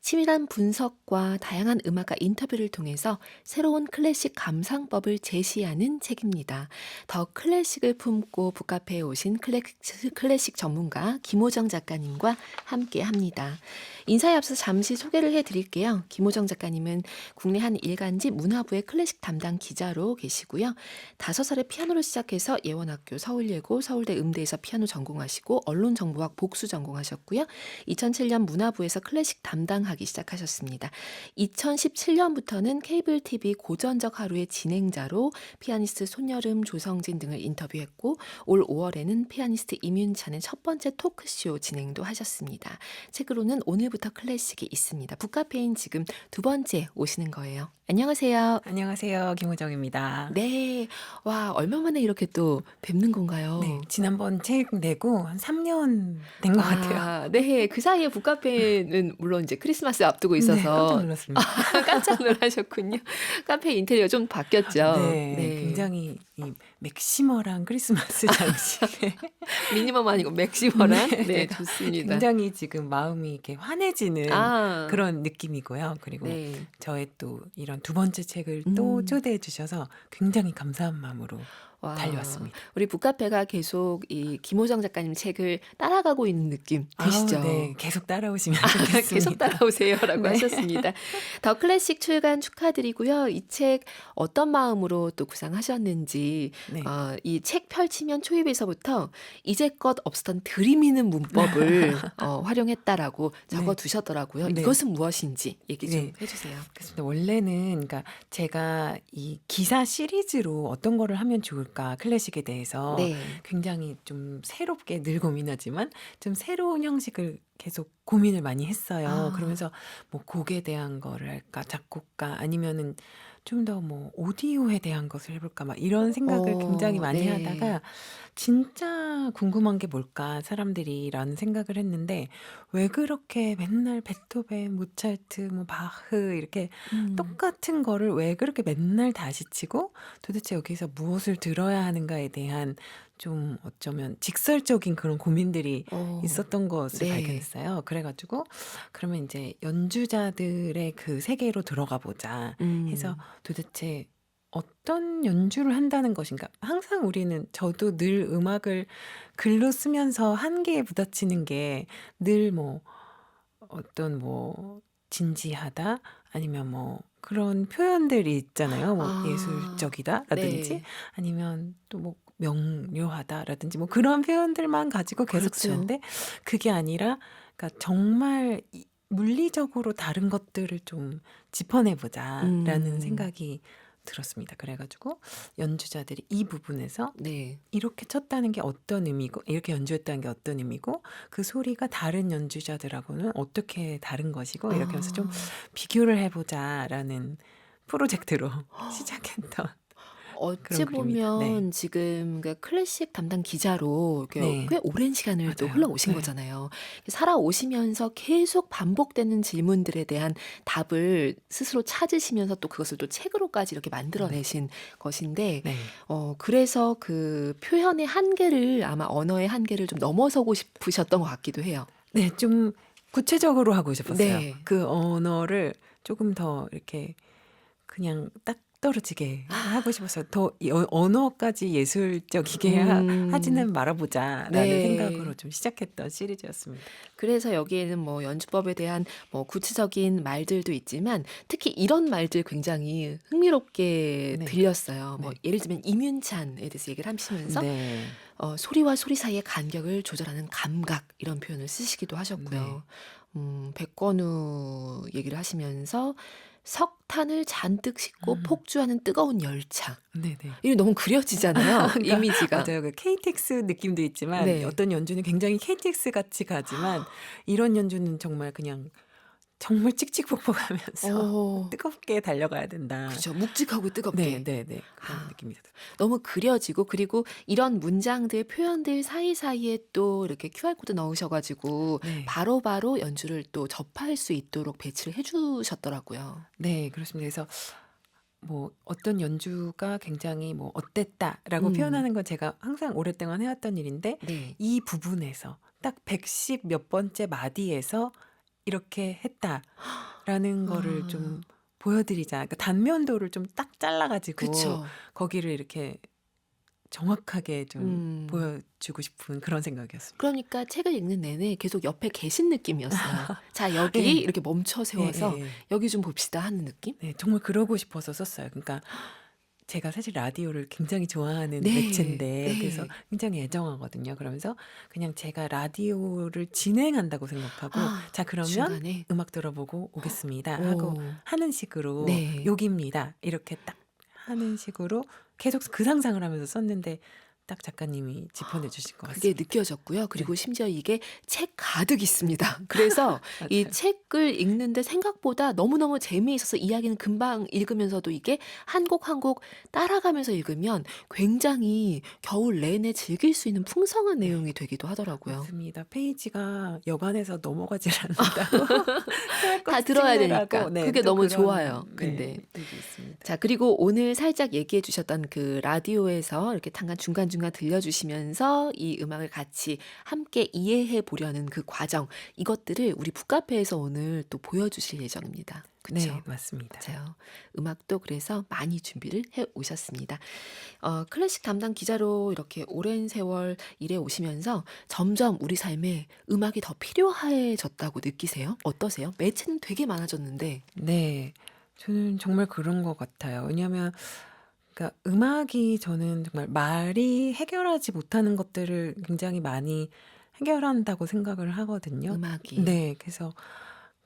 치밀한 분석과 다양한 음악가 인터뷰를 통해서 새로운 클래식 감상법을 제시하는 책입니다. 더 클래식을 품고 북카페에 오신 클래식 전문가 김호정 작가님과 함께 합니다. 인사에 앞서 잠시 소개를 해드릴게요. 김호정 작가님은 국내 한 일간지 문화부의 클래식 담당 기자로 계시고요. 5살에 피아노를 시작해서 예원학교, 서울예고, 서울대 음대에서 피아노 전공하시고 언론정보학 복수 전공하셨고요. 2007년 문화부에서 클래식 담당하기 시작하셨습니다. 2017년부터는 케이블 TV 고전적 하루의 진행자로 피아니스트 손여름, 조성진 등을 인터뷰했고 올 5월에는 피아니스트 임윤찬의 첫 번째 토크쇼 진행도 하셨습니다. 책으로는 오늘부터 클래식이 있습니다. 북카페인 지금 두 번째 오시는 거예요. 안녕하세요. 안녕하세요. 김호정입니다. 네. 와, 얼마 만에 이렇게 또 뵙는 네. 건가요? 지난번 책 내고 한 3년 된 것 같아요. 아, 네. 그 사이에 북카페는 물론 이제 크리스마스 앞두고 네. 깜짝 있어서 놀랐습니다. 깜짝 놀라셨군요. 카페 인테리어 좀 바뀌었죠. 네. 네. 굉장히 이 맥시멀한 크리스마스 장식에 미니멈 아니고 네. 맥시머랑. 네, 제가 좋습니다. 굉장히 지금 마음이 이렇게 환해지는 아, 그런 느낌이고요. 그리고 네. 저의 또 이런 두 번째 책을 또 음. 초대해 주셔서 굉장히 감사한 마음으로 와, 달려왔습니다. 우리 북카페가 계속 이 김호정 작가님 책을 따라가고 있는 느낌 아우 드시죠? 네. 계속 따라오시면 계속 좋겠습니다. 따라오세요라고 네. 하셨습니다. 더 클래식 출간 축하드리고요. 이 책 어떤 마음으로 또 구상하셨는지, 네. 이 책 펼치면 초입에서부터 이제껏 없었던 들이미는 문법을 활용했다라고 네. 적어두셨더라고요. 네. 이것은 무엇인지 얘기 좀 네. 해주세요. 그렇습니다. 원래는 그러니까 제가 이 기사 시리즈로 어떤 거를 하면 좋을까 클래식에 대해서 네. 굉장히 좀 새롭게 늘 고민하지만 좀 새로운 형식을 계속 고민을 많이 했어요. 아, 그러면서 뭐 곡에 대한 거를 할까 작곡가 아니면은 좀 더 뭐 오디오에 대한 것을 해볼까 막 이런 생각을 굉장히 많이 네. 하다가 진짜 궁금한 게 뭘까 사람들이라는 생각을 했는데 왜 그렇게 맨날 베토벤, 모차르트, 뭐 바흐 이렇게 음, 똑같은 거를 왜 그렇게 맨날 다시 치고 도대체 여기서 무엇을 들어야 하는가에 대한 좀 어쩌면 직설적인 그런 고민들이 있었던 것을 네. 발견했어요. 그래가지고 그러면 이제 연주자들의 그 세계로 들어가 보자 해서 음, 도대체 어떤 연주를 한다는 것인가? 항상 우리는 저도 늘 음악을 글로 쓰면서 한계에 부딪히는 게 늘 뭐 어떤 뭐 진지하다 아니면 뭐 그런 표현들이 있잖아요. 뭐 아, 예술적이다라든지 네. 아니면 또 뭐 명료하다라든지 뭐 그런 표현들만 가지고 계속 그렇죠. 쓰는데 그게 아니라 그러니까 정말 물리적으로 다른 것들을 좀 짚어내 보자라는 음, 생각이 들었습니다. 그래가지고 연주자들이 이 부분에서 네. 이렇게 쳤다는 게 어떤 의미고 이렇게 연주했다는 게 어떤 의미고 그 소리가 다른 연주자들하고는 어떻게 다른 것이고 이렇게 해서 좀 아. 비교를 해보자라는 프로젝트로 시작했던 어찌 그런 글입니다. 네. 보면 지금 그 클래식 담당 기자로 이렇게 네. 꽤 오랜 시간을 또 맞아요. 흘러오신 네. 거잖아요. 살아오시면서 계속 반복되는 질문들에 대한 답을 스스로 찾으시면서 또 그것을 또 책으로까지 이렇게 네. 만들어내신 것인데, 네. 그래서 그 표현의 한계를 아마 언어의 한계를 좀 넘어서고 싶으셨던 것 같기도 해요. 네. 좀 구체적으로 하고 싶었어요. 네. 그 언어를 조금 더 이렇게 그냥 딱 떨어지게 하고 싶어서 더 언어까지 예술적이게 음, 하지는 말아보자라는 생각으로 네. 좀 시작했던 시리즈였습니다. 그래서 여기에는 뭐 연주법에 대한 뭐 구체적인 말들도 있지만 특히 이런 말들 굉장히 흥미롭게 네. 들렸어요. 뭐 네. 예를 들면 임윤찬에 대해서 얘기를 하시면서 네. 소리와 소리 사이의 간격을 조절하는 감각 이런 표현을 쓰시기도 네. 하셨고요. 백건우 얘기를 하시면서 석탄을 잔뜩 싣고 음. 폭주하는 뜨거운 열차. 네네. 이게 너무 그려지잖아요. 그러니까 이미지가. 맞아요. 그 KTX 느낌도 있지만 네. 어떤 연주는 굉장히 KTX 같이 가지만 이런 연주는 정말 그냥 정말 찍찍폭폭하면서 어, 뜨겁게 달려가야 된다. 그죠. 묵직하고 뜨겁게. 네네네. 그런 아. 느낌이 들어요. 너무 그려지고 그리고 이런 문장들, 표현들 사이사이에 또 이렇게 QR코드 넣으셔 가지고 네. 바로바로 연주를 또 접할 수 있도록 배치를 해 주셨더라고요. 네 그렇습니다. 그래서 뭐 어떤 연주가 굉장히 뭐 "어땠다."라고 음. 표현하는 건 제가 항상 오랫동안 해 왔던 일인데 네. 이 부분에서 딱 110 몇 번째 마디에서 이렇게 했다라는 거를 좀 아. 보여드리자. 그러니까 단면도를 좀 딱 잘라가지고 그쵸. 거기를 이렇게 정확하게 좀 음. 보여주고 싶은 그런 생각이었습니다. 그러니까 책을 읽는 내내 계속 옆에 계신 느낌이었어요. '자 여기.' 예. 이렇게 멈춰 세워서 예예예. '여기 좀 봅시다.' 하는 느낌? 네. 정말 그러고 싶어서 썼어요. 그러니까 제가 사실 라디오를 굉장히 좋아하는 네. 매체인데 그래서 네. 굉장히 애정하거든요. 그러면서 그냥 제가 라디오를 진행한다고 생각하고 아 "자 그러면 중간에. 음악 들어보고 오겠습니다." 하고 오. 하는 식으로 네. "여기입니다." 이렇게 딱 하는 식으로 계속 그 상상을 하면서 썼는데 딱 작가님이 짚어내 주신 것 그게 같습니다. 느껴졌고요. 네. 그리고 심지어 이게 책 가득 있습니다. 그래서 이 맞아요. 책을 읽는데 생각보다 너무너무 재미있어서 이야기는 금방 읽으면서도 이게 한 곡 한 곡 따라가면서 읽으면 굉장히 겨울 내내 즐길 수 있는 풍성한 네. 내용이 되기도 하더라고요. 맞습니다. 페이지가 여간해서 넘어가질 않는다고 QR 다 코드 들어야 찍느라고 되니까. 네 그게 또 너무 그런 좋아요. 네 근데. 일이 있습니다. 자 그리고 오늘 살짝 얘기해 주셨던 그 라디오에서 이렇게 잠깐 중간중간 들려주시면서 이 음악을 같이 함께 이해해 보려는 그 과정 이것들을 우리 북카페에서 오늘 또 보여주실 예정입니다. 네 그쵸? 맞습니다. 맞아요. 음악도 그래서 많이 준비를 해 오셨습니다. 클래식 담당 기자로 이렇게 오랜 세월 일해 오시면서 점점 우리 삶에 음악이 더 필요해졌다고 느끼세요? 어떠세요? 매체는 되게 많아졌는데. 네. 저는 정말 그런 것 같아요. 왜냐하면 그러니까 음악이 저는 정말 말이 해결하지 못하는 것들을 굉장히 많이 해결한다고 생각을 하거든요. 음악이. 네. 그래서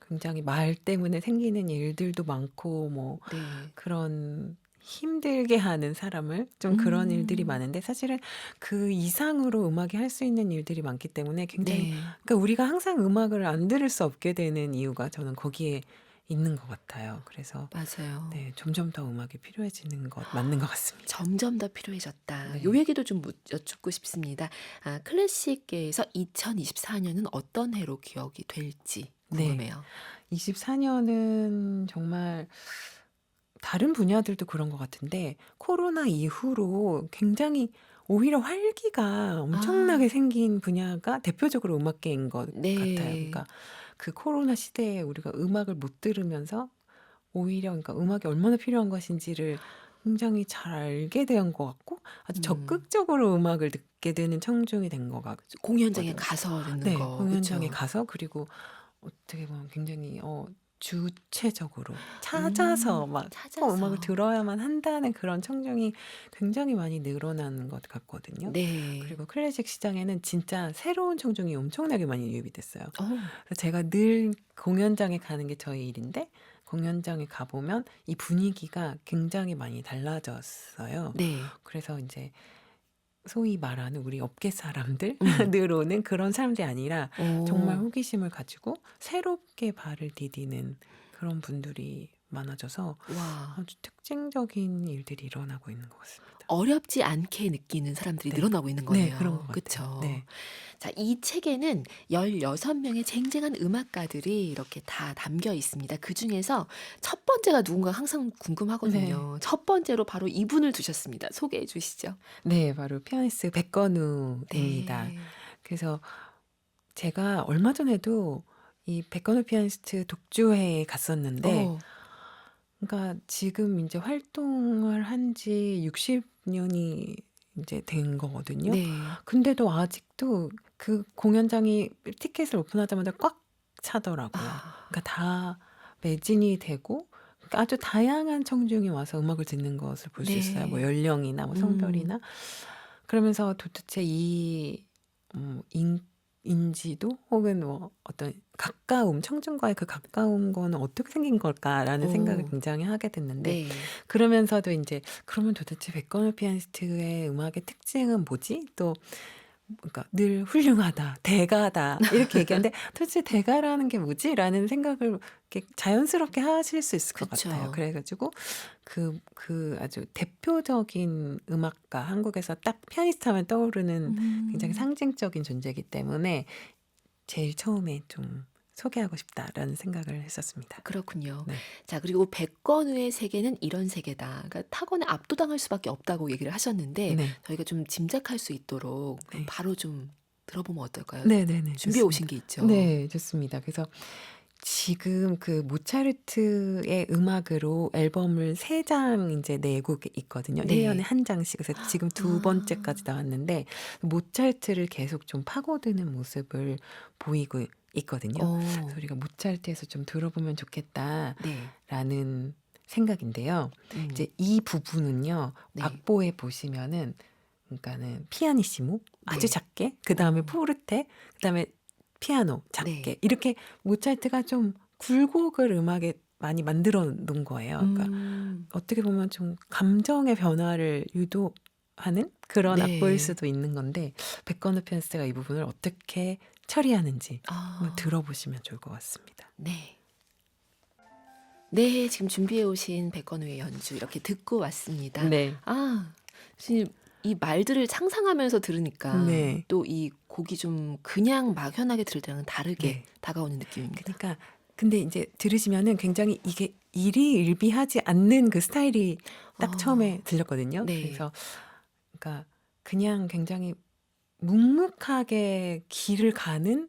굉장히 말 때문에 생기는 일들도 많고 뭐 네. 그런 힘들게 하는 사람을 좀 그런 일들이 음. 많은데 사실은 그 이상으로 음악이 할 수 있는 일들이 많기 때문에 굉장히 네. 그러니까 우리가 항상 음악을 안 들을 수 없게 되는 이유가 저는 거기에 있는 것 같아요. 그래서 맞아요. 네 점점 더 음악이 필요해지는 것 맞는 것 같습니다. 점점 더 필요해졌다. 요 네. 얘기도 좀 여쭙고 싶습니다. 클래식계에서 2024 년은 어떤 해로 기억이 될지 네. 궁금해요. 24 년은 정말 다른 분야들도 그런 것 같은데 코로나 이후로 굉장히 오히려 활기가 엄청나게 아 생긴 분야가 대표적으로 음악계인 것 같아요. 네. 그러니까 그 코로나 시대에 우리가 음악을 못 들으면서 오히려 그러니까 음악이 얼마나 필요한 것인지를 굉장히 잘 알게 된 것 같고 아주 음. 적극적으로 음악을 듣게 되는 청중이 된 것 공연장에 같거든요. 가서 듣는 네. 거 공연장에 그쵸? 가서 그리고 어떻게 보면 굉장히 주체적으로 찾아서 막 꼭 음악을 찾아서. 들어야만 한다는 그런 청중이 굉장히 많이 늘어나는 것 같거든요. 네. 그리고 클래식 시장에는 진짜 새로운 청중이 엄청나게 많이 유입이 됐어요. 어 그래서 제가 늘 공연장에 가는 게 저의 일인데 공연장에 가 보면 이 분위기가 굉장히 많이 달라졌어요. 네. 그래서 인제 소위 말하는 우리 업계 사람들 음. 늘 오는 그런 사람들이 아니라 정말 어. 호기심을 가지고 새롭게 발을 디디는 그런 분들이 많아져서 와. 아주 특징적인 일들이 일어나고 있는 것 같습니다. 어렵지 않게 느끼는 사람들이 네. 늘어나고 있는 네 그런 것 거네요. 같아요. 그쵸? 네. 자 이 책에는 16 명의 쟁쟁한 음악가들이 이렇게 다 담겨 있습니다. 그중에서 첫 번째가 누군가 항상 네. 궁금하거든요. 첫 번째로 바로 이분을 두셨습니다. 소개해 주시죠. 네. 바로 피아니스트 백건우입니다. 네. 그래서 제가 얼마 전에도 이 백건우 피아니스트 독주회에 갔었는데 어 그러니까 지금 인제 활동을 한 지 60 년이 인제 된 거거든요. 네. 근데도 아직도 그 공연장이 티켓을 오픈하자마자 꽉 차더라고요. 아. 그러니까 다 매진이 되고 그러니까 아주 다양한 청중이 와서 음악을 듣는 것을 볼 수 있어요. 뭐 네. 연령이나 뭐 음. 성별이나. 그러면서 도대체 이 인 인지도 혹은 뭐 어떤 가까움, 청중과의 그 가까운 거는 어떻게 생긴 걸까라는 생각을 오. 굉장히 하게 됐는데 네. 그러면서도 인제 '그러면 도대체 백건우 피아니스트의 음악의 특징은 뭐지?' 또 그러니까 늘 "훌륭하다. 대가다." 이렇게 얘기하는데 '도대체 대가라는 게 뭐지?'라는 생각을 이렇게 자연스럽게 하실 수 있을 것 같아요. 그쵸. 그래 가지고 그 아주 대표적인 음악가 한국에서 딱 피아니스트 하면 떠오르는 굉장히 음. 상징적인 존재이기 때문에 제일 처음에 좀 '소개하고 싶다.'라는 생각을 했었습니다. 그렇군요. 네. 자 그리고 백건우의 세계는 이런 세계다. 그러니까 타건에 압도당할 수밖에 없다고 얘기를 하셨는데 네. 저희가 좀 짐작할 수 있도록 그럼 네. 바로 좀 들어보면 어떨까요? 네네네. 준비해 오신 좋습니다. 게 있죠. 네. 좋습니다. 그래서 지금 그 모차르트의 음악으로 앨범을 3장 이제 내고 있거든요. 1년에 네. 한 장씩. 그래서 지금 두 번째까지 아. 나왔는데 모차르트를 계속 좀 파고드는 모습을 보이고 있거든요. 그래서 어. 우리가 모차르트에서 좀 들어보면 네. 좋겠다라는 생각인데요. 음. 이제 이 부분은요. 네. 악보에 보시면은 그러니까는 피아니시모 아주 네. 작게, 그다음에 어. 포르테, 그다음에 피아노 네. 작게 이렇게 모차르트가 좀 굴곡을 음악에 많이 만들어 놓은 거예요. 그러니까 음. 어떻게 보면 좀 감정의 변화를 유도하는 그런 악보일 네. 수도 있는 건데 백건우 피아니스트가 이 부분을 어떻게 처리하는지 한번 아. 들어보시면 좋을 것 같습니다. 네. 네. 지금 준비해 오신 백건우의 연주 이렇게 듣고 왔습니다. 네. 아 지금 이 말들을 상상하면서 들으니까 네. 또 이 곡이 좀 그냥 막연하게 들을 때랑은 다르게 네. 다가오는 느낌입니다. 그러니까 근데 이제 들으시면은 굉장히 이게 일희일비하지 않는 그 스타일이 딱 처음에 아. 들렸거든요. 네. 그래서 그러니까 그냥 굉장히 묵묵하게 길을 가는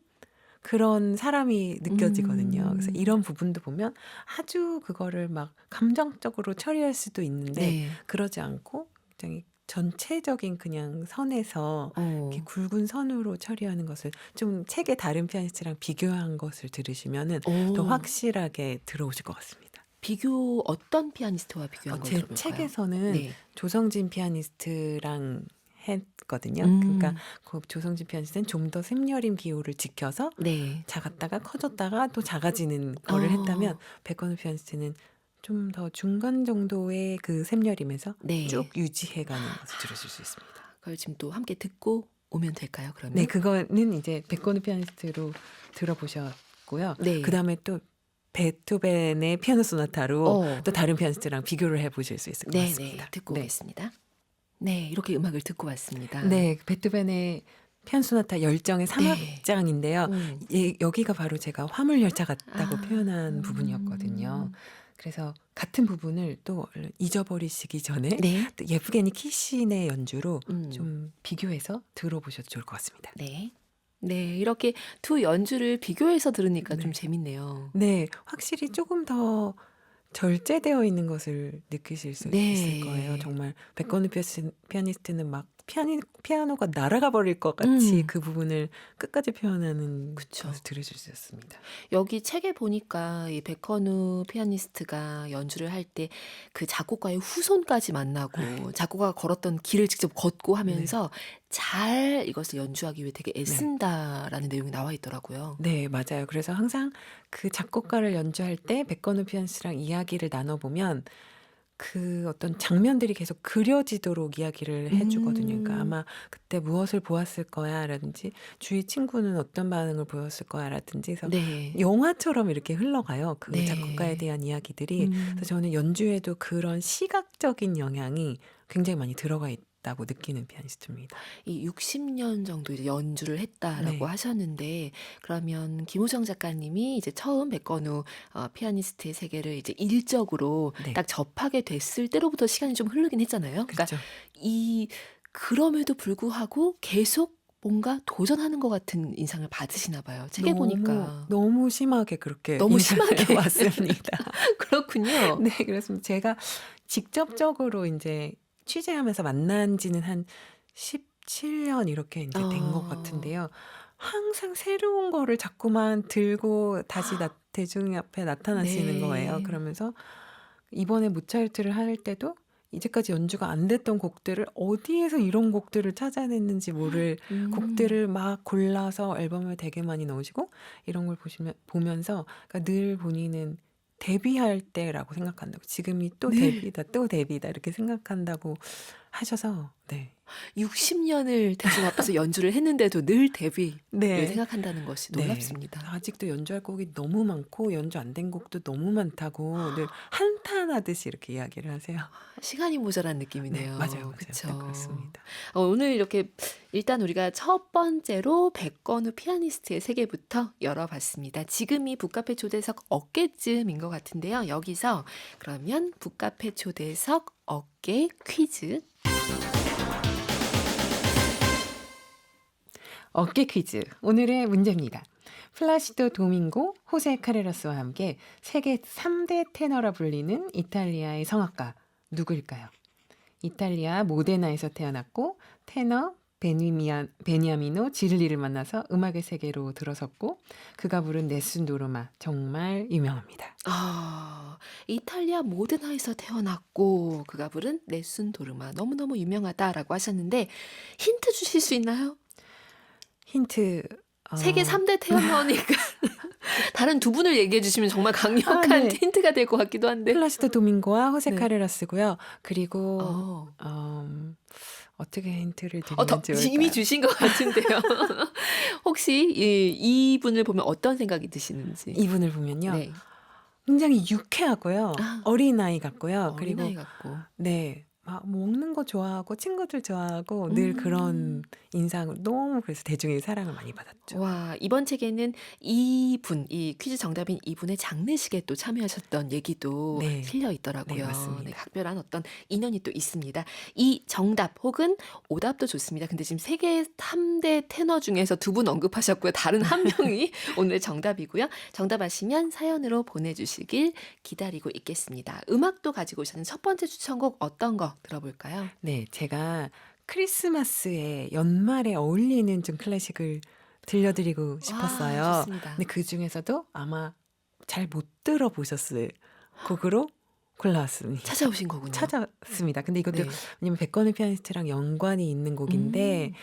그런 사람이 느껴지거든요. 그래서 이런 부분도 보면 아주 그거를 막 감정적으로 처리할 수도 있는데 네. 그러지 않고 굉장히 전체적인 그냥 선에서 이렇게 어. 굵은 선으로 처리하는 것을 좀 책의 다른 피아니스트랑 비교한 것을 들으시면은 더 어. 확실하게 들어오실 것 같습니다. 비교 어떤 피아니스트와 비교한 걸 제 들어볼까요? 책에서는 네. 조성진 피아니스트랑 했거든요. 그러니까 음. 그 조성진 피아니스트는 좀 더 샘여림 기호를 지켜서 네. 작았다가 커졌다가 또 작아지는 거를 했다면 어. 백건우 피아니스트는 좀 더 중간 정도의 그 샘여림에서 쭉 네. 유지해 가는 것을 들으실 수 있습니다. 그걸 지금 또 함께 듣고 오면 될까요, 네, 그러면? 그거는 이제 백건우 피아니스트로 들어보셨고요. 네. 그다음에 또 베토벤의 피아노 소나타로 어. 또 다른 피아니스트랑 비교를 해 보실 수 있을 것 네네. 같습니다. 듣고 네. 오겠습니다. 네. 이렇게 음악을 듣고 왔습니다. 네. 베토벤의 피아노 소나타 열정의 네. 3악장인데요. 어. 여기가 바로 제가 화물 열차 같다고 아. 표현한 부분이었거든요. 그래서 같은 부분을 또 얼른 잊어버리시기 전에 네. 또 예프게니 키신의 연주로 음. 좀 비교해서 들어보셔도 좋을 것 같습니다. 네. 네. 이렇게 두 연주를 비교해서 들으니까 좀 네. 재밌네요. 네. 확실히 조금 더 절제되어 있는 것을 느끼실 수 있을 거예요. 네. 정말 백건우 피아니스트는 막 피아노가 날아가 버릴 것 같이 그 부분을 끝까지 표현하는 그쵸. 것을 들으실 수 있습니다. 여기 책에 보니까 이 백헌우 피아니스트가 연주를 할 때 그 작곡가의 후손까지 만나고 작곡가가 걸었던 길을 직접 걷고 네. 하면서 잘 이것을 연주하기 위해 되게 네. 애쓴다라는 내용이 나와 있더라고요. 네, 맞아요. 그래서 항상 그 작곡가를 연주할 때 백건우 피아니스트랑 이야기를 나눠 보면 그 어떤 장면들이 계속 그려지도록 이야기를 해 주거든요. 그러니까 음. 아마 "그때 무엇을 보았을 거야."라든지 "주위 친구는 어떤 반응을 보였을 거야."라든지 해서 네. 영화처럼 이렇게 흘러가요, 그 작곡가에 네. 대한 이야기들이. 그래서 저는 연주에도 그런 시각적인 영향이 굉장히 많이 들어가 있다고 느끼는 피아니스트입니다. 이 60년 정도 이제 연주를 했다라고 네. 하셨는데 그러면 김호정 작가님이 이제 처음 백건우 피아니스트의 세계를 이제 일적으로 네. 딱 접하게 됐을 때로부터 시간이 좀 흐르긴 했잖아요. 그러니까 그렇죠. 그럼에도 불구하고 계속 뭔가 도전하는 것 같은 인상을 받으시나 봐요. 책에 보니까. 너무 심하게 그렇게 너무 인상을 심하게. 받습니다. 그렇군요. 네, 그렇습니다. 제가 직접적으로 인제 취재하면서 만난 지는 한 17년 이렇게 인제 된 것 어. 같은데요. 항상 새로운 거를 자꾸만 들고 다시 대중 앞에 나타나시는 거예요. 네. 그러면서 이번에 모차르트를 할 때도 이제까지 연주가 안 됐던 곡들을 어디에서 이런 곡들을 찾아냈는지 모를 음. 곡들을 막 골라서 앨범에 되게 많이 넣으시고 이런 걸 보면서 그러니까 늘 본인은 데뷔할 때라고 생각한다고, 지금이 또 네. 데뷔다, 또 데뷔다 이렇게 생각한다고 하셔서 네. 60년을 대중 앞에서 연주를 했는데도 늘 데뷔를 네. 생각한다는 것이 네. 놀랍습니다. 아직도 연주할 곡이 너무 많고 연주 안 된 곡도 너무 많다고 늘 한탄하듯이 이렇게 이야기를 하세요. 시간이 모자란 네, 느낌이네요. 맞아요. 그쵸. 딱 그렇습니다. 오늘 이렇게 일단 우리가 첫 번째로 백건우 피아니스트의 세계부터 열어봤습니다. 지금이 북카페 초대석 어깨쯤인 것 같은데요. 여기서 그러면 북카페 초대석 어깨 퀴즈. 어깨 퀴즈. 오늘의 문제입니다. 플라시도 도밍고, 호세 카레라스와 함께 세계 3대 테너라 불리는 이탈리아의 성악가 누구일까요? 이탈리아 모데나에서 태어났고 테너 베니아미노 지를리를 만나서 음악의 세계로 들어섰고 그가 부른 네슨 도르마 정말 유명합니다. 아, 이탈리아 모데나에서 태어났고 그가 부른 네슨 도르마 너무너무 유명하다라고 하셨는데 힌트 주실 수 있나요? 힌트 세계 3대 테너니까 다른 두 분을 얘기해 주시면 정말 강력한 네. 힌트가 될 것 같기도 한데. 플라시도 도밍고와 호세 네. 카레라스고요. 그리고 어. 어떻게 힌트를 더 드리면 좋을까요? 이미 주신 것 같은데요. 혹시 이분을 보면 어떤 생각이 드시는지. 이분을 보면요. 네. 굉장히 유쾌하고요. 아, 어린아이 같고요. 그리고 어린아이 같고. 네. 막 먹는 거 좋아하고 친구들 좋아하고 늘 그런 인상을 너무 그래서 대중의 사랑을 많이 받았죠. 와, 이번 책에는 이분, 이 퀴즈 정답인 이분의 장례식에 또 참여하셨던 얘기도 네. 실려 있더라고요. 네, 맞습니다. 각별한 어떤 인연이 또 있습니다. 이 정답 혹은 오답도 좋습니다. 근데 지금 세계 3대 테너 중에서 두 분 언급하셨고요. 다른 한 명이 오늘 정답이고요. 정답 아시면 사연으로 보내주시길 기다리고 있겠습니다. 음악도 가지고 오셨는 첫 번째 추천곡 어떤 거 들어볼까요? 네, 제가 크리스마스에 연말에 어울리는 좀 클래식을 들려드리고 싶었어요. 좋습니다. 근데 그 중에서도 아마 잘 못 들어보셨을 곡으로 골라왔습니다. 찾아오신 거군요. 찾았습니다. 근데 이것도 네. 왜냐면 백건우 피아니스트랑 연관이 있는 곡인데 음.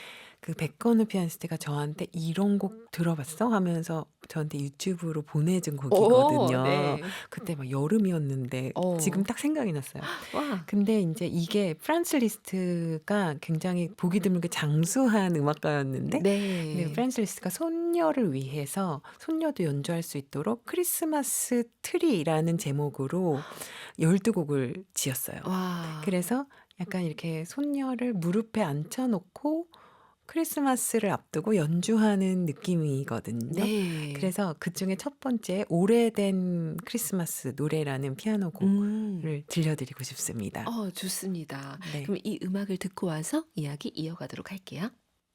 그 백건우 피아니스트가 저한테 이런 곡 들어봤어? 하면서 저한테 유튜브로 보내준 곡이거든요. 네. 그때 막 여름이었는데 지금 딱 생각이 났어요. 와. 근데 이제 이게 프란츠 리스트가 굉장히 보기 드물게 장수한 음악가였는데 근데 프란츠 리스트가 손녀를 위해서 손녀도 연주할 수 있도록 크리스마스 트리라는 제목으로 12곡을 지었어요. 와. 그래서 약간 이렇게 손녀를 무릎에 앉혀놓고 크리스마스를 앞두고 연주하는 느낌이거든요. 네. 그래서 그중에 첫 번째 오래된 크리스마스 노래라는 피아노 곡을 들려드리고 싶습니다. 좋습니다. 네. 그럼 이 음악을 듣고 와서 이야기 이어가도록 할게요.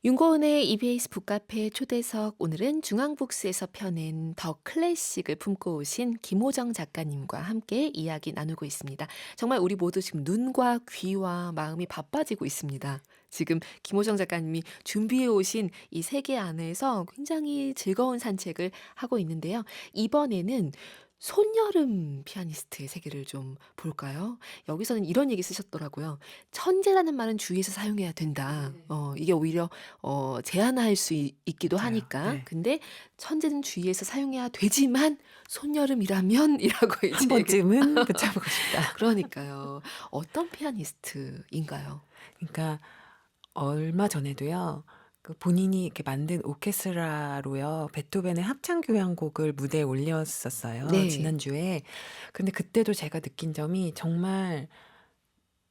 윤고은의 EBS 북카페 초대석, 오늘은 중앙북스에서 펴낸 더 클래식을 품고 오신 김호정 작가님과 함께 이야기 나누고 있습니다. 정말 우리 모두 지금 눈과 귀와 마음이 바빠지고 있습니다. 지금 김호정 작가님이 준비해 오신 이 세계 안에서 굉장히 즐거운 산책을 하고 있는데요. 이번에는 손여름 피아니스트의 세계를 좀 볼까요? 여기서는 이런 얘기 쓰셨더라고요. 천재라는 말은 주위에서 사용해야 된다. 이게 오히려 제한할 수 있기도 맞아요. 하니까. 네. 근데 천재는 주위에서 사용해야 되지만 손여름이라면 이라고 이제 한 번쯤은 붙여보고 싶다. 그러니까요. 어떤 피아니스트인가요? 그러니까 얼마 전에도요. 그 본인이 이렇게 만든 오케스트라로요. 베토벤의 합창교향곡을 무대에 올렸었어요. 네. 지난주에. 근데 그때도 제가 느낀 점이 정말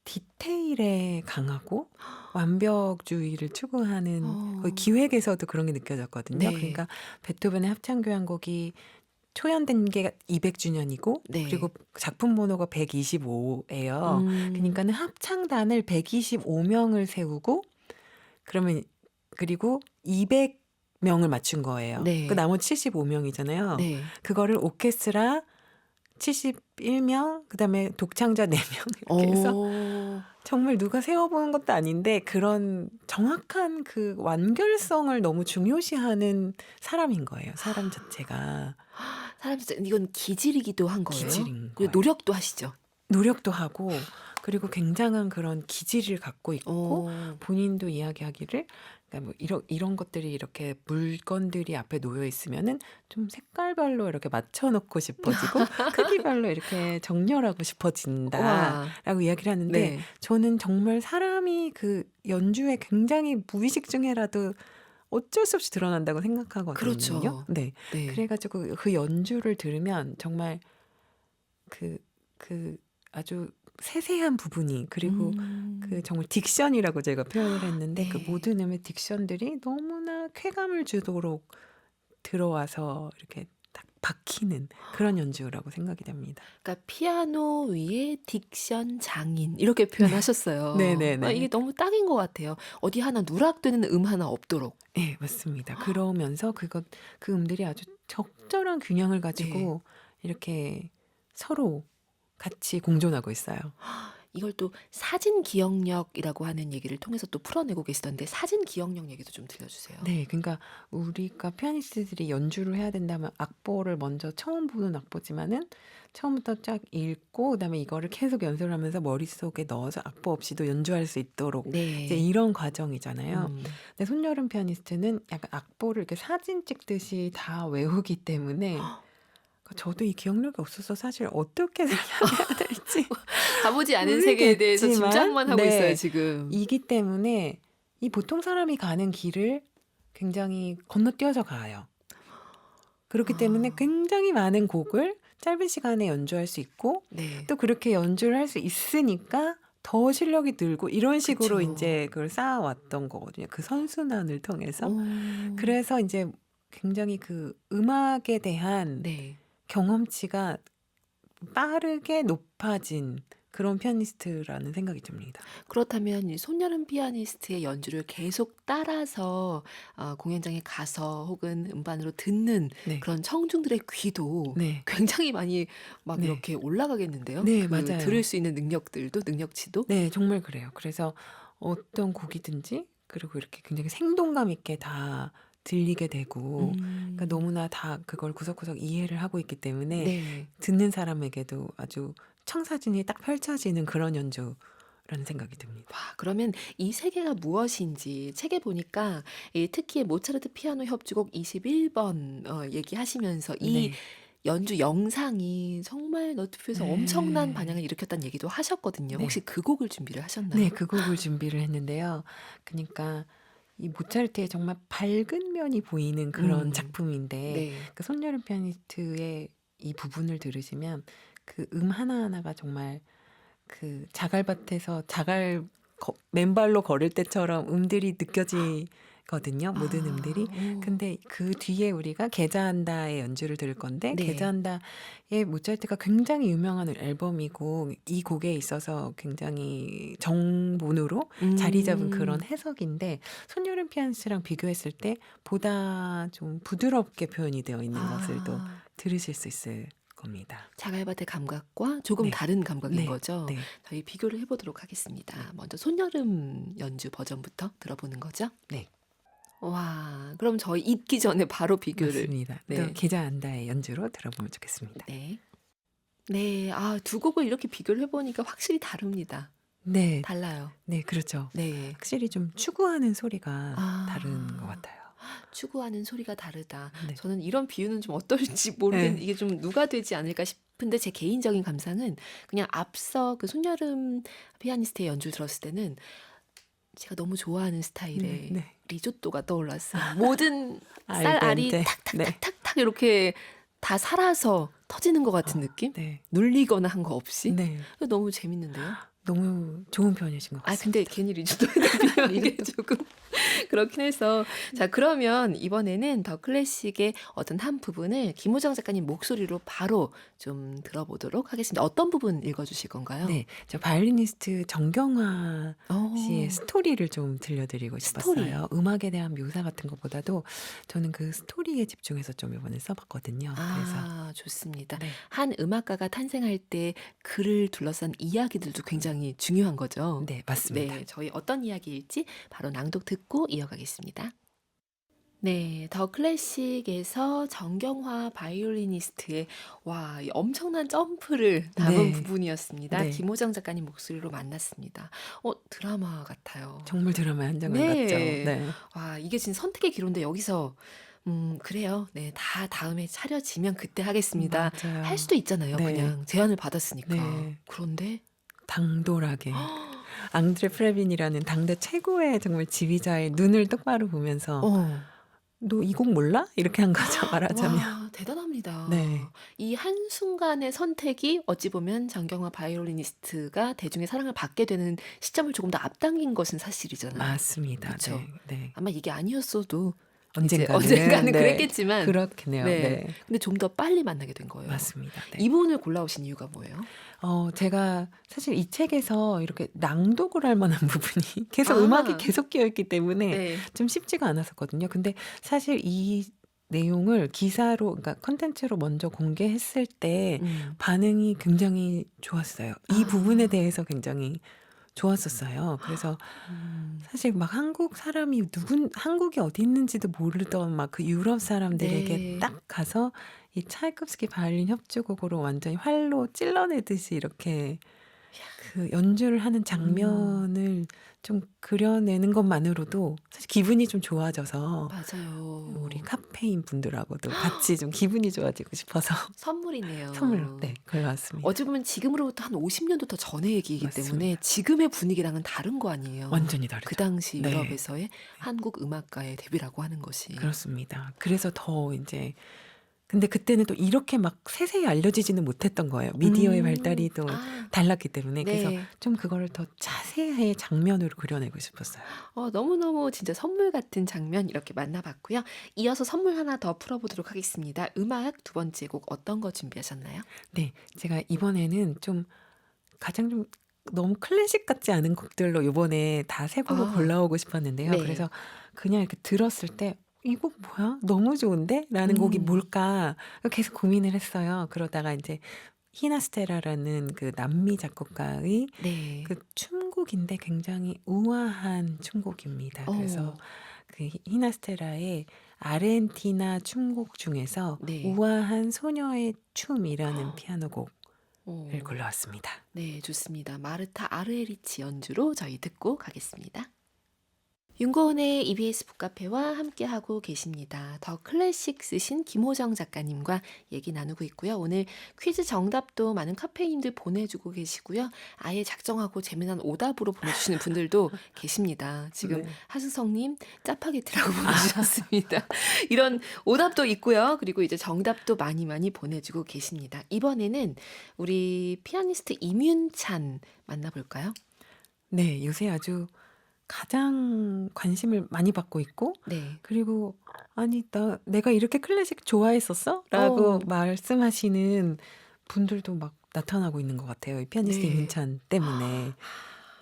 디테일에 강하고 완벽주의를 추구하는 거의 기획에서도 그런 게 느껴졌거든요. 네. 그러니까 베토벤의 합창교향곡이 초연된 게 200주년이고 네. 그리고 작품 번호가 125예요. 그러니까는 합창단을 125명을 세우고 그러면 그리고 200명을 맞춘 거예요. 네. 그 나머지 75명이잖아요. 네. 그거를 오케스트라 71명, 그다음에 독창자 4명 이렇게 해서 정말 누가 세워보는 것도 아닌데 그런 정확한 그 완결성을 너무 중요시하는 사람인 거예요. 사람 자체가. 사람 진짜 이건 기질이기도 한 거예요. 기질인 그리고 거예요. 노력도 하시죠. 노력도 하고 그리고 굉장한 그런 기질을 갖고 있고 본인도 이야기하기를 그러니까 뭐 이런 것들이 이렇게 물건들이 앞에 놓여 있으면은 좀 색깔별로 이렇게 맞춰놓고 싶어지고 크기별로 이렇게 정렬하고 싶어진다라고 이야기를 하는데 네. 저는 정말 사람이 그 연주에 굉장히 무의식 중에라도 어쩔 수 없이 드러난다고 생각하거든요. 그렇죠. 네. 네. 그래가지고 그 연주를 들으면 정말 그 아주 세세한 부분이 그리고 그 정말 딕션이라고 제가 표현을 했는데 그 네. 모든 음의 딕션들이 너무나 쾌감을 주도록 들어와서 이렇게 딱 박히는 그런 연주라고 생각이 됩니다. 그러니까 피아노 위에 딕션 장인 이렇게 표현하셨어요. 이게 네네네. 너무 딱인 것 같아요. 어디 하나 누락되는 하나 없도록. 네, 맞습니다. 그러면서 그 음들이 아주 적절한 균형을 네. 가지고 이렇게 서로 같이 공존하고 있어요. 이걸 또 사진 기억력이라고 하는 얘기를 통해서 또 풀어내고 계시던데 사진 기억력 얘기도 좀 들려주세요. 네, 그러니까 우리가 피아니스트들이 연주를 해야 된다면 악보를 먼저 처음 보는 악보지만은 처음부터 쫙 읽고 그다음에 이거를 계속 연습을 하면서 머릿속에 넣어서 악보 없이도 연주할 수 있도록 이제 네. 이런 과정이잖아요. 음. 근데 손여름 피아니스트는 약간 악보를 이렇게 사진 찍듯이 다 외우기 때문에 저도 이 기억력이 없어서 사실 어떻게 설명해야 될지 가보지 않은 세계에 대해서 모르겠지만 짐작만 하고 있어요, 네, 지금. 이기 때문에 이 보통 사람이 가는 길을 굉장히 건너뛰어서 가요. 그렇기 때문에 아, 굉장히 많은 곡을 짧은 시간에 연주할 수 있고 네. 또 그렇게 연주를 할 수 있으니까 더 실력이 늘고 이런 식으로 그쵸. 이제 그걸 쌓아왔던 거거든요. 그 선순환을 통해서. 어, 그래서 이제 굉장히 그 음악에 대한 네. 경험치가 빠르게 높아진 그런 피아니스트라는 생각이 듭니다. 그렇다면 이 손여름 피아니스트의 연주를 계속 따라서 공연장에 가서 혹은 음반으로 듣는 네, 그런 청중들의 귀도 네, 굉장히 많이 막 네, 이렇게 올라가겠는데요. 네, 들을 맞아요. 수 있는 능력치도. 네, 정말 그래요. 그래서 어떤 곡이든지 그리고 이렇게 굉장히 생동감 있게 다 들리게 되고 그러니까 음, 너무나 다 그걸 구석구석 이해를 하고 있기 때문에 네. 듣는 사람에게도 아주 청사진이 딱 펼쳐지는 그런 연주라는 생각이 듭니다. 와, 그러면 이 세계가 무엇인지 책에 보니까 특히 모차르트 피아노 협주곡 21번 얘기하시면서 이 네. 연주 영상이 정말 너튜브에서 엄청난 네. 반향을 일으켰다는 얘기도 하셨거든요. 혹시 네. 그 곡을 준비를 네, 하셨나요? 그 곡을 준비를 했는데요. 그러니까 이 모차르트의 정말 밝은 면이 보이는 그런 음, 작품인데 네. 그 손여름 피아니스트의 이 부분을 들으시면 그 하나하나가 정말 그 자갈밭에서 맨발로 걸을 때처럼 음들이 느껴지거든요. 모든 음들이. 오, 근데 그 뒤에 우리가 계자한다의 연주를 들을 건데 네. 계자한다의 모차르트가 굉장히 유명한 앨범이고 이 곡에 있어서 굉장히 정본으로 자리 잡은 그런 음, 해석인데 손여름 피아니스트랑 비교했을 때 보다 좀 부드럽게 표현이 되어 있는 것을 또 아, 들으실 수 있을 겁니다. 자갈밭의 감각과 조금 네. 다른 감각인 네. 거죠. 네. 저희 비교를 해보도록 하겠습니다. 네. 먼저 손여름 연주 버전부터 들어보는 거죠. 네. 와, 그럼 저희 잊기 전에 바로 비교를. 맞습니다. 또 네, 계자안다의 연주로 들어보면 좋겠습니다. 네. 네, 두 곡을 이렇게 비교를 해보니까 확실히 다릅니다. 네. 달라요. 네, 그렇죠. 네. 확실히 좀 추구하는 소리가 다른 것 아, 같아요. 추구하는 소리가 다르다. 네. 저는 이런 비유는 좀 어떨지 모르겠는데 네. 이게 좀 누가 되지 않을까 싶은데 제 개인적인 감상은 그냥 앞서 그 손여름 피아니스트의 연주를 들었을 때는 제가 너무 좋아하는 네. 스타일의 네. 리조또가 떠올랐어요. 모든 쌀 알이 알덴테. 네. 탁탁탁탁탁 이렇게 다 살아서 터지는 것 같은 느낌? 네. 눌리거나 한 거 없이? 네. 너무 재밌는데요? 너무 좋은 표현이신 것 근데 같습니다. 괜히 리조또에 비하는 게 조금 그렇긴 해서. 자, 그러면 이번에는 더 클래식의 어떤 한 부분을 김호정 작가님 목소리로 바로 좀 들어보도록 하겠습니다. 어떤 부분 읽어주실 건가요? 네, 저 바이올리니스트 정경화 씨의 어, 스토리를 좀 들려드리고 스토리. 싶었어요. 음악에 대한 묘사 같은 것보다도 저는 그 스토리에 집중해서 좀 이번에 써봤거든요. 그래서 좋습니다. 네, 한 음악가가 탄생할 때 그를 둘러싼 이야기들도 굉장히 중요한 거죠. 네, 맞습니다. 네, 저희 어떤 이야기일지 바로 낭독 듣고 이어가겠습니다. 네, 더 클래식에서 정경화 바이올리니스트의 이 엄청난 점프를 담은 네, 부분이었습니다. 네, 김호정 작가님 목소리로 만났습니다. 드라마 같아요. 정말 드라마의 한 장면 같죠. 네. 네, 이게 지금 선택의 기로인데 여기서 그래요. 네, 다 다음에 차려지면 그때 하겠습니다. 할 맞아요. 수도 있잖아요. 네, 그냥 제안을 받았으니까. 네, 그런데 당돌하게 앙드레 프레빈이라는 당대 최고의 정말 지휘자의 눈을 똑바로 보면서 어. 너 이 곡 몰라? 이렇게 한 거죠, 말하자면. 와, 대단합니다. 네, 이 한순간의 선택이 어찌 보면 정경화 바이올리니스트가 대중의 사랑을 받게 되는 시점을 조금 더 앞당긴 것은 사실이잖아요. 맞습니다. 그쵸? 네, 네. 아마 이게 아니었어도 이제 언젠가는 언젠가는 네. 그랬겠지만 그렇겠네요. 네. 네. 근데 좀 더 빨리 만나게 된 거예요. 맞습니다. 네. 이분을 골라오신 이유가 뭐예요? 제가 사실 이 책에서 이렇게 낭독을 할 만한 부분이 계속 음악이 아. 계속 끼어 있기 때문에 네. 좀 쉽지가 않았었거든요. 근데 사실 이 내용을 기사로 그러니까 콘텐츠로 먼저 공개했을 때 음. 반응이 굉장히 좋았어요. 이 부분에 아. 대해서 굉장히 좋았었어요. 그래서 사실 막 한국 사람이 한국이 어디 있는지도 모르던 막 그 유럽 사람들에게 네. 딱 가서 이 차이콥스키 바이올린 협주곡으로 완전히 활로 찔러내듯이 이렇게 그 연주를 하는 장면을 좀 그려내는 것만으로도 사실 기분이 좀 좋아져서 맞아요. 우리 카페인 분들하고도 같이 좀 기분이 좋아지고 싶어서 선물이네요. 선물로 네, 골라왔습니다. 어찌 보면 지금으로부터 한 50년도 더 전의 얘기이기 때문에 맞습니다. 지금의 분위기랑은 다른 거 아니에요. 완전히 다르죠. 그 당시 네. 유럽에서의 한국 음악가의 데뷔라고 하는 것이. 그렇습니다. 그래서 더 이제 근데 그때는 또 이렇게 막 세세히 알려지지는 못했던 거예요. 미디어의 발달이 또 아. 달랐기 때문에. 그래서 네. 좀 그거를 더 자세히 장면으로 그려내고 싶었어요. 너무너무 진짜 선물 같은 장면 이렇게 만나봤고요. 이어서 선물 하나 더 풀어보도록 하겠습니다. 음악 두 번째 곡 어떤 거 준비하셨나요? 네. 제가 이번에는 좀 가장 좀 너무 클래식 같지 않은 곡들로 요번에 다 세 곡을 아. 골라오고 싶었는데요. 네. 그래서 그냥 이렇게 들었을 때 '이 곡 뭐야? 너무 좋은데?' 라는 곡이 뭘까 계속 고민을 했어요. 그러다가 인제 히나스테라라는 그 남미 작곡가의 네. 그 춤곡인데 굉장히 우아한 춤곡입니다. 그래서 그 네. 히나스테라의 아르헨티나 춤곡 중에서 우아한 소녀의 춤이라는 피아노 곡을 골라왔습니다. 네, 좋습니다. 마르타 아르에리치 연주로 저희 듣고 가겠습니다. 윤고은의 EBS 북카페와 함께하고 계십니다. 더 클래식 쓰신 김호정 작가님과 얘기 나누고 있고요. 오늘 퀴즈 정답도 많은 카페인들 보내주고 계시고요. 아예 작정하고 재미난 오답으로 보내주시는 분들도 계십니다. 지금 네. 하승성님 짜파게티라고 보내주셨습니다. 이런 오답도 있고요. 그리고 이제 정답도 많이 많이 보내주고 계십니다. 이번에는 우리 피아니스트 임윤찬 만나볼까요? 네. 요새 아주 가장 관심을 많이 받고 있고 네. 그리고 "아니 내가 이렇게 클래식 좋아했었어?" 라고 말씀하시는 분들도 막 나타나고 있는 것 같아요. 이 피아니스트 네. 임윤찬 때문에.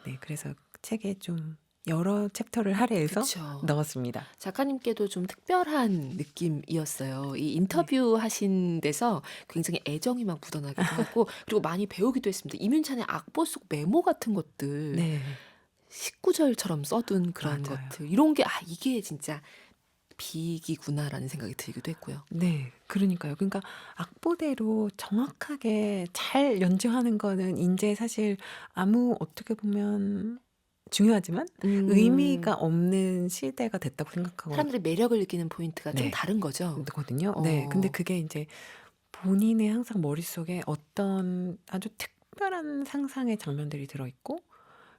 네. 그래서 책에 좀 여러 챕터를 할애해서 그쵸. 넣었습니다. 작가님께도 좀 특별한 느낌이었어요. 이 네. 인터뷰 하신 데서 굉장히 애정이 막 묻어나기도 하고 그리고 많이 배우기도 했습니다. 임윤찬의 악보 속 메모 같은 것들 네. 19절처럼 써둔 그런 맞아요. 것들 이런 게 이게 진짜 비기구나라는 생각이 들기도 했고요. 네. 그러니까요. 그러니까 악보대로 정확하게 잘 연주하는 거는 인제 사실 아무 어떻게 보면 중요하지만 의미가 없는 시대가 됐다고 생각하고 사람들이 매력을 느끼는 포인트가 좀 네. 다른 거죠. 거든요. 네. 근데 그게 인제 본인의 항상 머릿속에 어떤 아주 특별한 상상의 장면들이 들어있고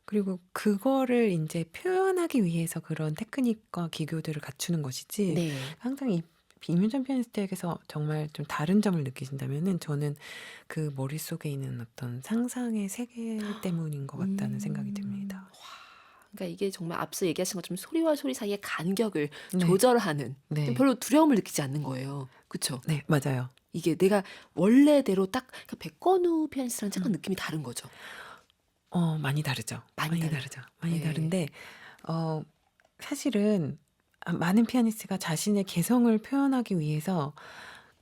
그리고 그거를 인제 표현하기 위해서 그런 테크닉과 기교들을 갖추는 것이지 네. 항상 이 임윤찬 피아니스트에게서 정말 좀 다른 점을 느끼신다면은 저는 그 머릿속에 있는 어떤 상상의 세계 때문인 것 같다는 생각이 듭니다. 그러니까 이게 정말 앞서 얘기하신 것처럼 소리와 소리 사이의 간격을 네. 조절하는 네. 별로 두려움을 느끼지 않는 거예요. 그쵸? 네. 맞아요. 이게 내가 원래대로 딱 그러니까 백건우 피아니스트랑 약간 느낌이 다른 거죠. 많이 다르죠. 많이 많이 다르죠. 다르죠. 많이 네. 다른데 사실은 많은 피아니스트가 자신의 개성을 표현하기 위해서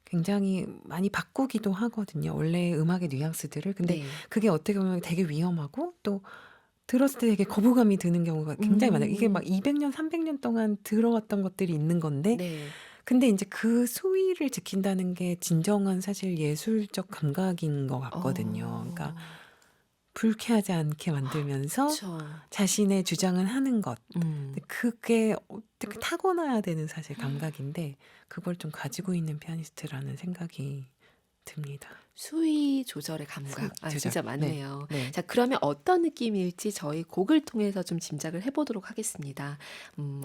굉장히 많이 바꾸기도 하거든요. 원래의 음악의 뉘앙스들을. 근데 네. 그게 어떻게 보면 되게 위험하고 또 들었을 때 되게 거부감이 드는 경우가 굉장히 많아요. 이게 막 200년, 300년 동안 들어왔던 것들이 있는 건데 네. 근데 인제 그 수위를 지킨다는 게 진정한 사실 예술적 감각인 것 같거든요. 그러니까 불쾌하지 않게 만들면서 그쵸. 자신의 주장을 하는 것. 음. 근데 그게 어떻게 타고나야 되는 사실 감각인데 그걸 좀 가지고 있는 피아니스트라는 생각이 듭니다. 수위 조절의 감각. 수위 조절. 진짜 많네요. 네. 자, 그러면 어떤 느낌일지 저희 곡을 통해서 좀 짐작을 해보도록 하겠습니다.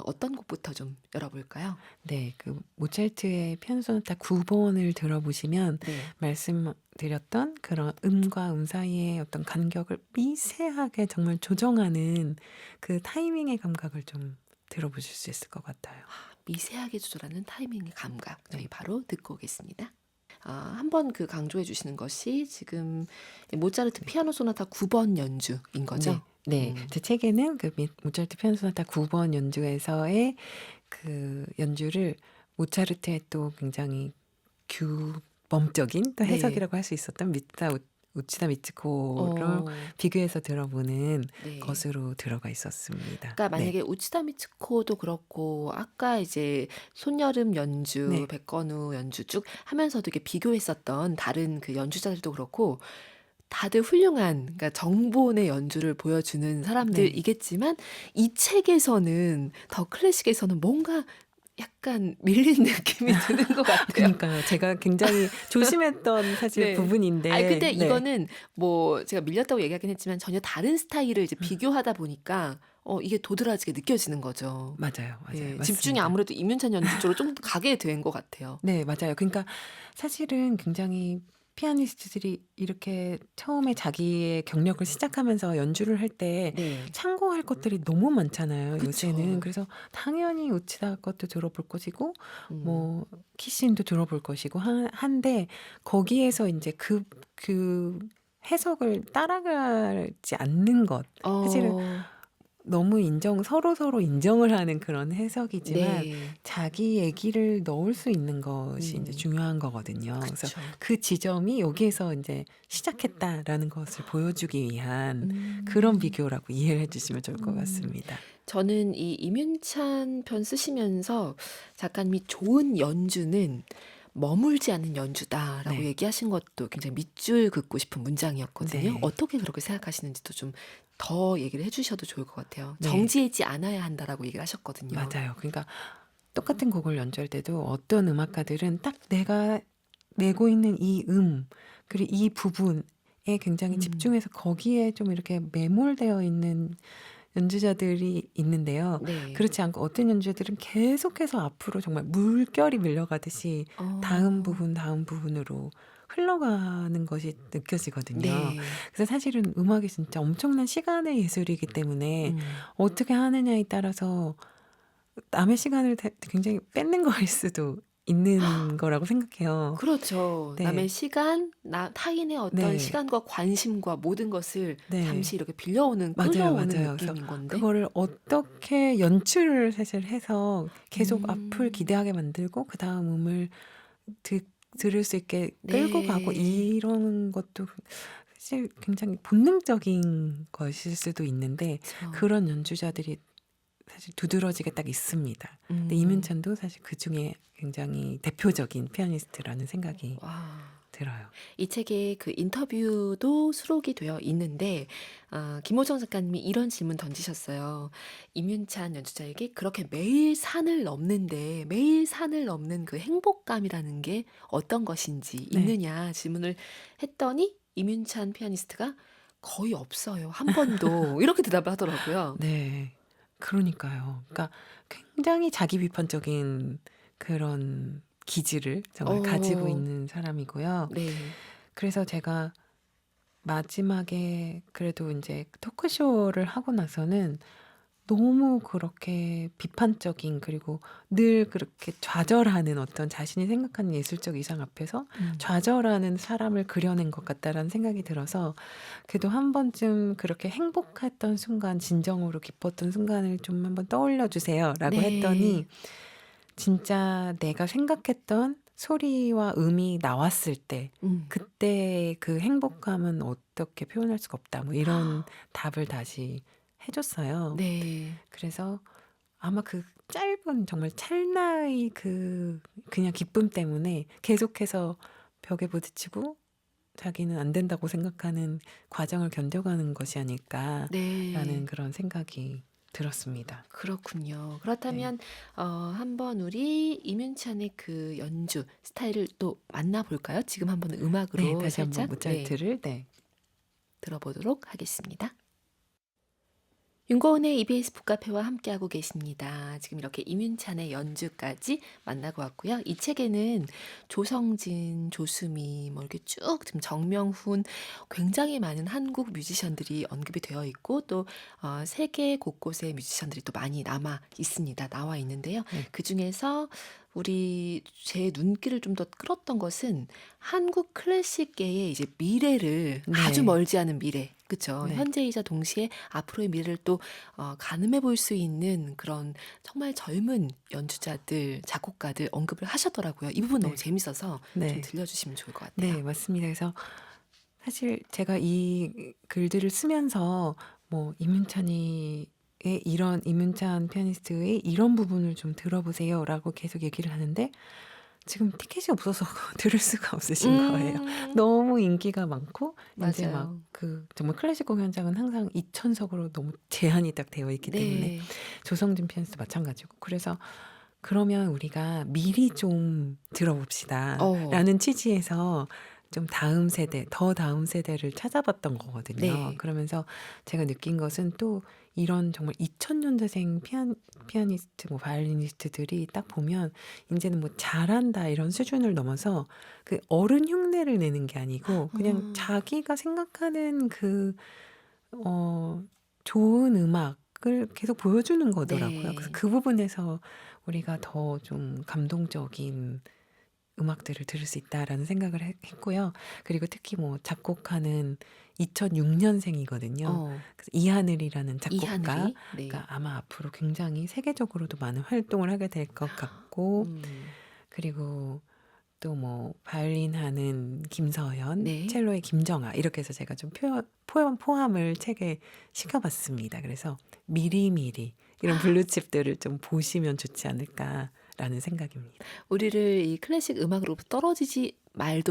어떤 곡부터 좀 열어볼까요? 네. 그 모차르트의 피아노 소나타 9번을 들어보시면 네. 말씀드렸던 그런 음과 음 사이의 어떤 간격을 미세하게 정말 조정하는 그 타이밍의 감각을 좀 들어보실 수 있을 것 같아요. 미세하게 조절하는 타이밍의 감각 저희 네. 바로 듣고 오겠습니다. 한번 그 강조해 주시는 것이 지금 모차르트 네. 피아노 소나타 9번 연주인 네. 거죠? 네. 제 책에는 그 모차르트 피아노 소나타 9번 연주에서의 그 연주를 모차르트의 또 굉장히 규범적인 또 네. 해석이라고 할 수 있었던 우치다 미츠코를 어, 비교해서 들어보는 네. 것으로 들어가 있었습니다. 그러니까 네. 만약에 우치다 미츠코도 그렇고 아까 이제 손여름 연주, 네. 백건우 연주 쭉 하면서도 이렇게 비교했었던 다른 그 연주자들도 그렇고 다들 훌륭한 그러니까 정본의 연주를 보여주는 네. 사람들이겠지만 이 책에서는 더 클래식에서는 뭔가 약간 밀린 느낌이 드는 것 같아요. 그러니까요. 제가 굉장히 조심했던 사실 네. 부분인데. 근데 네. 이거는 뭐 제가 밀렸다고 얘기하긴 했지만 전혀 다른 스타일을 이제 비교하다 보니까 이게 도드라지게 느껴지는 거죠. 맞아요. 맞아요. 예, 맞습니다. 집중이 아무래도 임윤찬 연주 쪽으로 좀 더 가게 된 것 같아요. 네, 맞아요. 그러니까 사실은 굉장히 피아니스트들이 이렇게 처음에 자기의 경력을 시작하면서 연주를 할 때 네. 참고할 것들이 너무 많잖아요, 그쵸. 요새는. 그래서 당연히 우치다 것도 들어볼 것이고, 음. 뭐, 키신도 들어볼 것이고, 한데, 거기에서 이제 그 해석을 따라가지 않는 것. 사실은 어, 너무 서로 인정을 하는 그런 해석이지만 네. 자기 얘기를 넣을 수 있는 것이 이제 음, 중요한 거거든요. 그래서 그쵸. 그 지점이 여기에서 이제 시작했다라는 것을 보여주기 위한 그런 음, 비교라고 이해를 해주시면 좋을 것 음. 같습니다. 저는 이 임윤찬 편 쓰시면서 작가님이 좋은 연주는 머물지 않는 연주다라고 네. 얘기하신 것도 굉장히 밑줄 긋고 싶은 문장이었거든요. 네. 어떻게 그렇게 생각하시는지도 좀 더 얘기를 해주셔도 좋을 것 같아요. 네. 정지하지 않아야 한다라고 얘기를 하셨거든요. 맞아요. 그러니까 똑같은 곡을 연주할 때도 어떤 음악가들은 딱 내가 내고 있는 이 그리고 이 부분에 굉장히 음, 집중해서 거기에 좀 이렇게 매몰되어 있는 연주자들이 있는데요. 네. 그렇지 않고 어떤 연주자들은 계속해서 앞으로 정말 물결이 밀려가듯이 다음 부분으로 흘러가는 것이 느껴지거든요. 네. 그래서 사실은 음악이 진짜 엄청난 시간의 예술이기 때문에 음. 어떻게 하느냐에 따라서 남의 시간을 굉장히 뺏는 거일 수도 있는 거라고 생각해요. 그렇죠. 네. 남의 시간, 타인의 어떤 네. 시간과 관심과 모든 것을 네. 잠시 이렇게 빌려오는, 맞아요, 끌어오는 맞아요. 느낌인 건데. 그거를 어떻게 연출을 사실 해서 계속 앞을 음, 기대하게 만들고 그 다음 음을 들을 수 있게 끌고 가고 네. 이런 것도 사실 굉장히 본능적인 것일 수도 있는데 그쵸. 그런 연주자들이 사실 두드러지게 딱 있습니다. 근데 음, 이문찬도 사실 그 중에 굉장히 대표적인 피아니스트라는 생각이 와. 들어요. 이 책에 그 인터뷰도 수록이 되어 있는데, 김호정 작가님이 이런 질문 던지셨어요. 임윤찬 연주자에게 그렇게 매일 산을 넘는 그 행복감이라는 게 어떤 것인지 네. 있느냐 질문을 했더니 임윤찬 피아니스트가 거의 없어요. 한 번도. 이렇게 대답을 하더라고요. 네. 그러니까요. 그러니까 굉장히 자기 비판적인 그런 기질을 정말 가지고 어, 있는 사람이고요. 네. 그래서 제가 마지막에 그래도 이제 토크쇼를 하고 나서는 너무 그렇게 비판적인 그리고 늘 그렇게 좌절하는 어떤 자신이 생각하는 예술적 이상 앞에서 좌절하는 사람을 그려낸 것 같다라는 생각이 들어서 그래도 한 번쯤 그렇게 행복했던 순간, 진정으로 기뻤던 순간을 좀 한번 떠올려 주세요라고 했더니 네. 진짜 내가 생각했던 소리와 음이 나왔을 때 음. 그때 그 행복감은 어떻게 표현할 수가 없다. 뭐 이런 답을 다시 해줬어요. 네. 그래서 아마 그 짧은 정말 찰나의 그냥 기쁨 때문에 계속해서 벽에 부딪히고 자기는 안 된다고 생각하는 과정을 견뎌가는 것이 아닐까라는 네. 그런 생각이 들었습니다. 그렇군요. 네. 그렇다면 한번 우리 임윤찬의 그 연주 스타일을 또 만나볼까요? 지금 한번 네, 음악으로 다시 한번 살짝 모차르트를 네. 들어보도록 하겠습니다. 윤고은의 EBS 북카페와 함께하고 계십니다. 지금 이렇게 이민찬의 연주까지 만나고 왔고요. 이 책에는 조성진, 조수미, 뭐 이렇게 쭉 지금 정명훈 굉장히 많은 한국 뮤지션들이 언급이 되어 있고 또 세계 곳곳의 뮤지션들이 또 많이 남아 있습니다. 나와 있는데요. 네. 그 중에서 제 눈길을 좀 더 끌었던 것은 한국 클래식계의 이제 미래를 아주 네. 멀지 않은 미래, 그쵸? 네. 현재이자 동시에 앞으로의 미래를 또 가늠해 볼 수 있는 그런 정말 젊은 연주자들, 작곡가들 언급을 하셨더라고요. 이 부분 너무 네. 재밌어서 좀 네. 들려주시면 좋을 것 같아요. 네, 맞습니다. 그래서 사실 제가 이 글들을 쓰면서 뭐 이문찬 피아니스트의 이런 부분을 좀 들어보세요라고 계속 얘기를 하는데 지금 티켓이 없어서 들을 수가 없으신 거예요. 너무 인기가 많고 이제 막 맞아요. 정말 클래식 공연장은 항상 2,000석으로 너무 제한이 딱 되어 있기 때문에 네. 조성진 피아니스트 마찬가지고 그래서 그러면 우리가 미리 좀 들어봅시다. 어, 라는 취지에서 좀 더 다음 세대를 찾아봤던 거거든요. 네. 그러면서 제가 느낀 것은 또 이런 정말 2000년대생 피아니스트, 뭐 바이올리니스트들이 딱 보면 이제는 뭐 잘한다 이런 수준을 넘어서 그 어른 흉내를 내는 게 아니고 그냥 자기가 생각하는 어, 좋은 음악을 계속 보여주는 거더라고요. 그래서 네. 그 부분에서 우리가 더 좀 감동적인 음악들을 들을 수 있다라는 생각을 했고요. 그리고 특히 뭐 작곡하는 2006년생이거든요. 어, 그래서 이하늘이라는 작곡가가 이하늘이. 네. 아마 앞으로 굉장히 세계적으로도 많은 활동을 하게 될 것 같고, 음, 그리고 또 뭐 바이올린 하는 김서현, 네. 첼로의 김정아 이렇게 해서 제가 좀 포함을 책에 시켜봤습니다. 그래서 미리미리 이런 블루칩들을 좀 보시면 좋지 않을까라는 생각입니다. 우리를 이 클래식 음악으로부터 떨어지지 네.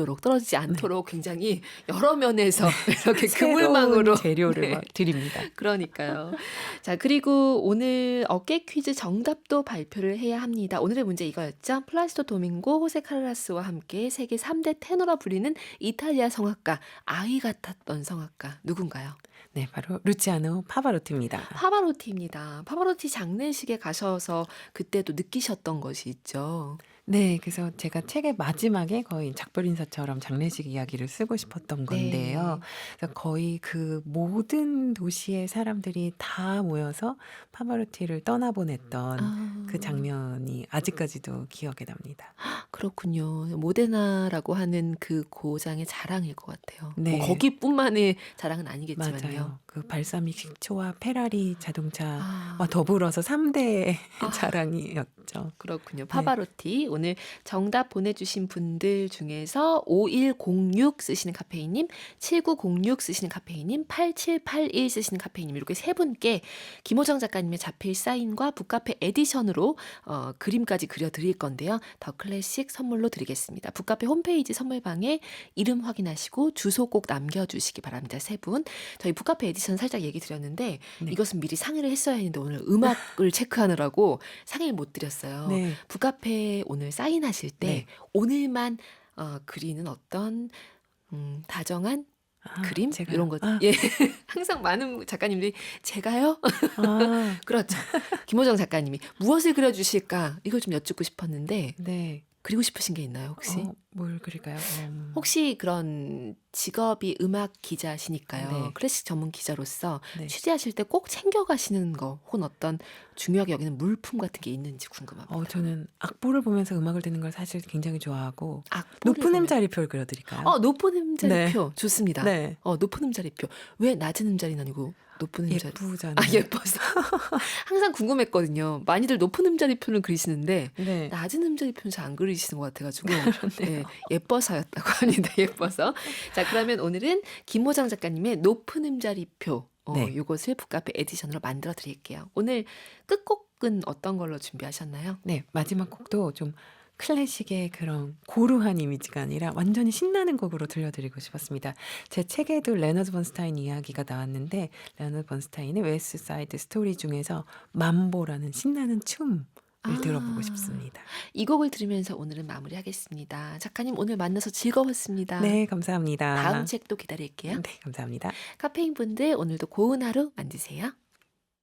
않도록 굉장히 여러 면에서 이렇게 새로운 그물망으로 재료를 네. 막 드립니다. 그러니까요. 자, 그리고 오늘 어깨 퀴즈 정답도 발표를 해야 합니다. 오늘의 문제 이거였죠. 플라시토 도밍고, 호세 카를라스와 함께 세계 3대 테너라 불리는 이탈리아 성악가, 아이 같았던 성악가 누군가요? 네, 바로 루치아노 파바로티입니다. 파바로티입니다. 파바로티 장례식에 가셔서 그때도 느끼셨던 것이 있죠. 네, 그래서 제가 책의 마지막에 거의 작별 인사처럼 장례식 이야기를 쓰고 싶었던 건데요. 네. 그래서 거의 그 모든 도시의 사람들이 다 모여서 파바로티를 떠나보냈던 그 아, 장면이 아직까지도 기억에 납니다. 그렇군요. 모데나라고 하는 그 고장의 자랑일 것 같아요. 뭐 네, 거기뿐만의 자랑은 아니겠지만요. 맞아요. 그 발사믹 식초와 페라리 자동차와 아, 더불어서 3대 아, 자랑이었죠. 그렇군요. 네. 파바로티. 오늘 정답 보내주신 분들 중에서 5106 쓰시는 카페인님, 7906 쓰시는 카페인님, 8781 쓰시는 카페인님 이렇게 세 분께 김호정 작가님의 자필 사인과 북카페 에디션으로 그림까지 그려드릴 건데요. 더 클래식 선물로 드리겠습니다. 북카페 홈페이지 선물방에 이름 확인하시고 주소 꼭 남겨주시기 바랍니다. 세 분. 저희 북카페 에디션 살짝 얘기 드렸는데 네. 이것은 미리 상의를 했어야 했는데 오늘 음악을 체크하느라고 상의를 못 드렸어요. 네. 북카페 오늘 사인하실 때 네. 오늘만 그리는 어떤 다정한 그림 제가요? 이런 거 예. 항상 많은 작가님들이 제가요? 아, 그렇죠. 김호정 작가님이 무엇을 그려주실까 이걸 좀 여쭙고 싶었는데 네. 그리고 싶으신 게 있나요 혹시? 뭘 그릴까요? 혹시 그런 직업이 음악 기자시니까요. 네. 클래식 전문 기자로서 네. 취재하실 때 꼭 챙겨가시는 거 혹은 어떤 중요하게 여기는 물품 같은 게 있는지 궁금합니다. 저는 악보를 보면서 음악을 듣는 걸 사실 굉장히 좋아하고 악보를 높은 보면 음자리표를 그려드릴까요? 높은 음자리표 네. 좋습니다. 네. 높은 음자리표. 왜 낮은 음자리는 아니고 높은 음자리? 예쁘잖아요. 예뻐서. 항상 궁금했거든요. 많이들 높은 음자리표는 그리시는데 네. 낮은 음자리표는 잘 안 그리시는 것 같아가지고 네, 예뻐서였다고 합니다. 예뻐서. 자, 그러면 오늘은 김호정 작가님의 높은 음자리표 네. 이것을 북카페 에디션으로 만들어 드릴게요. 오늘 끝곡은 어떤 걸로 준비하셨나요? 네. 마지막 곡도 좀 클래식의 그런 고루한 이미지가 아니라 완전히 신나는 곡으로 들려드리고 싶었습니다. 제 책에도 레너드 번스타인 이야기가 나왔는데 레너드 번스타인의 웨스트 사이드 스토리 중에서 mambo라는 신나는 춤을 들어보고 싶습니다. 이 곡을 들으면서 오늘은 마무리하겠습니다. 작가님 오늘 만나서 즐거웠습니다. 네, 감사합니다. 다음 책도 기다릴게요. 네, 감사합니다. 카페인 분들 오늘도 고운 하루 만드세요.